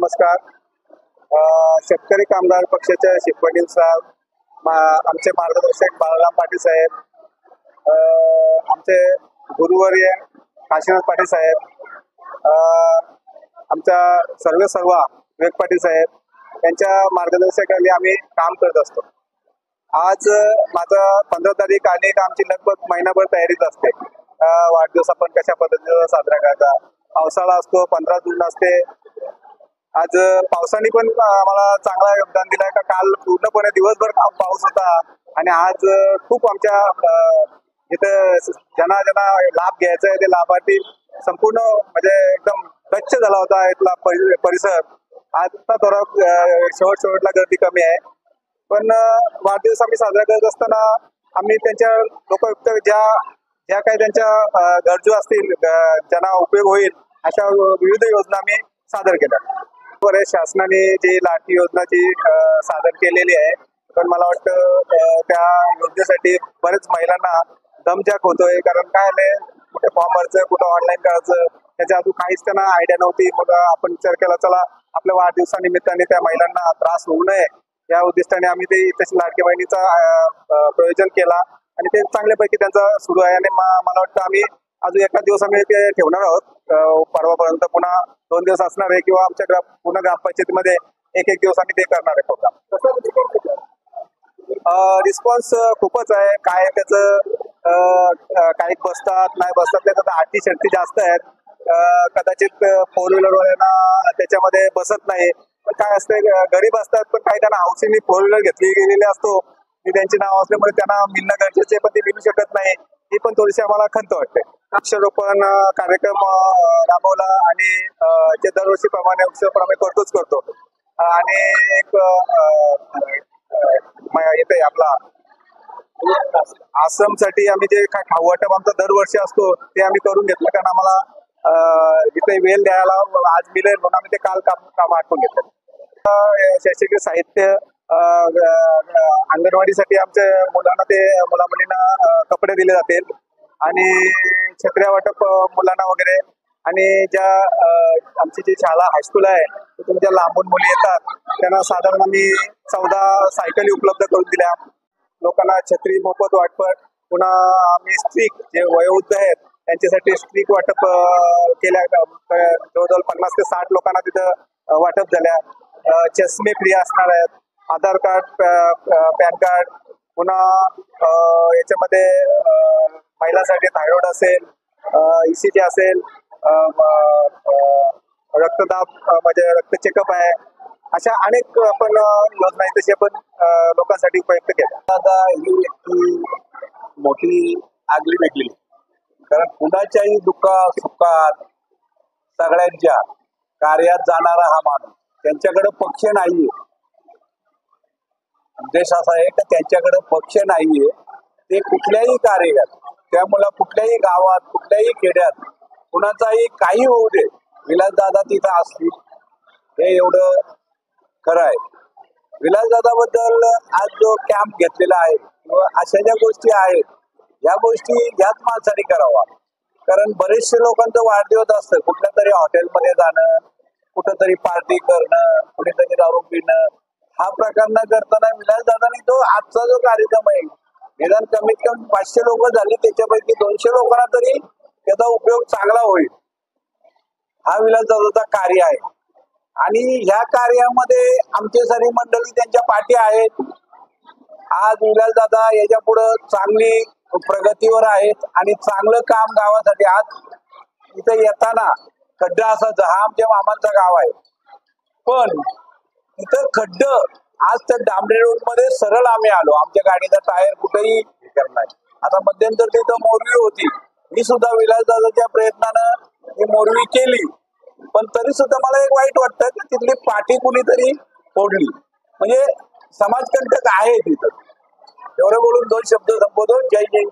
नमस्कार. शेतकरी कामगार पक्षाच्या शिकवणीनुसार आमचे मार्गदर्शक बाळाराम पाटील साहेब, आमचे गुरुवर्य काशीनाथ पाटील साहेब, आमच्या सर्वेसर्वा विवेक पाटील साहेब यांच्या मार्गदर्शनाखाली आम्ही काम करत असतो. आज माझं 15 तारीख आणि आमची लगभग महिनाभर तयारीच असते. वाढदिवस आपण कशा पद्धतीने साजरा करायचा. पावसाळा असतो, 15 जून असते. आज पावसाने पण आम्हाला चांगला योगदान दिलाय का काल पूर्णपणे दिवसभर पाऊस होता आणि आज खूप आमच्या इथं ज्यांना लाभ घ्यायचा आहे ते लाभार्थी संपूर्ण म्हणजे एकदम गच्च झाला होता इथला परिसर. आता थोडा शेवटला गर्दी कमी आहे, पण वाढदिवस आम्ही साजरा करत असताना आम्ही त्यांच्या लोकयुक्त ज्या काही त्यांच्या गरजू असतील, ज्यांना उपयोग होईल अशा विविध योजना आम्ही सादर केल्या. शासनाने जी लाडकी योजना जी सादर केलेली आहे, पण मला वाटतं त्या योजनेसाठी बरेच महिलांना दमछाक होतोय. कारण काय आलंय, कुठे फॉर्म भरायचं, कुठं ऑनलाईन करायचं, त्याच्या अजून काहीच त्यांना आयडिया नव्हती. मग आपण विचार केला, चला आपल्या वाढदिवसानिमित्ताने त्या महिलांना त्रास होऊ नये या उद्दिष्टाने आम्ही ते तशी लाडकी बहिणीचा प्रयोजन केला आणि ते चांगल्यापैकी त्यांचं सुरू आहे. आणि मला वाटतं आम्ही अजून एका दिवस आम्ही ते ठेवणार आहोत. परवापर्यंत पुन्हा 2 दिवस असणार आहे किंवा आमच्या पूर्ण ग्रामपंचायतीमध्ये एक दिवस आम्ही ते करणार आहे प्रोग्राम. रिस्पॉन्स खूपच आहे. काय त्याचं काही बसतात नाही बसतात त्याचा अटी शर्ती जास्त आहेत. कदाचित 4 व्हीलरवाल्यांना त्याच्यामध्ये बसत नाही. पण काय असते, गरीब असतात पण काही त्यांना हाऊसिंगनी 4 व्हीलर घेतली गेलेली असतो, ती त्यांची नाव असल्यामुळे त्यांना मिळणं गरजेचे, पण ते मिळू शकत नाही. ही पण थोडीशी आम्हाला खंत वाटते. वृक्षारोपण कार्यक्रम राबवला आणि जे दरवर्षीप्रमाणे वृक्षारोपण करतो आणि एक इथे आपला आश्रमसाठी आम्ही जे काय खाऊ वाटप आमचा दरवर्षी असतो ते आम्ही करून घेतलं. कारण आम्हाला इथे वेळ द्यायला आज मिळेल म्हणून आम्ही ते काल काम आटपून घेतलं. शैक्षणिक साहित्य, अंगणवाडीसाठी आमच्या मुला मुलींना कपडे दिले जातील आणि छत्र्या वाटप मुलांना वगैरे. आणि ज्या आमची जी शाळा हायस्कूल आहे तुमच्या लांबून मुली येतात त्यांना साधारण आम्ही 14 सायकली उपलब्ध करून दिल्या. लोकांना छत्री मोफत वाटप, पुन्हा आम्ही स्ट्रीक जे वयोवृद्ध आहेत त्यांच्यासाठी स्ट्रीक वाटप केल्या. जवळजवळ 50 ते 60 लोकांना तिथं वाटप झाल्या. चष्मे फ्री असणार आहेत, आधार कार्ड, पॅन कार्ड, पुन्हा याच्यामध्ये महिलांसाठी थायरॉइड असेल, ECG असेल, रक्तदाब म्हणजे रक्त चेकअप आहे. अशा अनेक आपण योजना आहेत तशी आपण लोकांसाठी उपयुक्त केल्या. आता ही व्यक्ती मोठी आगली वेगळी, कारण कुणाच्याही दुःखात सुखात सगळ्यांच्या कार्यात जाणारा हा माणूस. त्यांच्याकडे पक्ष नाहीये. उद्देश असा आहे की त्यांच्याकडे पक्ष नाहीये. ते कुठल्याही कार्यात, त्यामुळे कुठल्याही गावात, कुठल्याही खेड्यात कुणाचाही काही होऊ दे, विलासदादा तिथं असतील, हे एवढं खरं आहे. विलासदादाबद्दल आज जो कॅम्प घेतलेला आहे किंवा अशा ज्या गोष्टी आहेत, या गोष्टी ह्याच माणसाने करावा. कारण बरेचसे लोकांचं वाढदिवस असतं, कुठल्या तरी हॉटेलमध्ये जाणं, कुठंतरी पार्टी करणं, कुठेतरी दारू पिणं, हा प्रकार न करताना विलासदादांनी तो आजचा जो कार्यक्रम आहे, निदान कमीत कमी 500 लोक झाली, त्याच्यापैकी 200 लोकांना तरी त्याचा उपयोग चांगला होईल, हा विलासदादाचा कार्य आहे. आणि ह्या कार्यामध्ये आमची सारी मंडळी त्यांच्या पाठी आहेत. आज विलासदादा याच्या पुढे चांगली प्रगतीवर आहेत आणि चांगलं काम गावासाठी. आज इथं येताना खड्डा असायचा, हा आमच्या मामांचा गाव आहे, पण इथं खड्ड आज त्या डांबरी रोड मध्ये सरळ आम्ही आलो. आमच्या गाडीचा टायर कुठेही करणार. आता मध्यंतर तिथं मोरवी होती, मी सुद्धा विलासदादाच्या प्रयत्नानं ही मोरवी केली, पण तरी सुद्धा मला एक वाईट वाटतं की तिथली पाठी कुणीतरी फोडली. म्हणजे समाजकंटक आहे तिथं. एवढं बोलून 2 शब्द संपवतो. जय जय.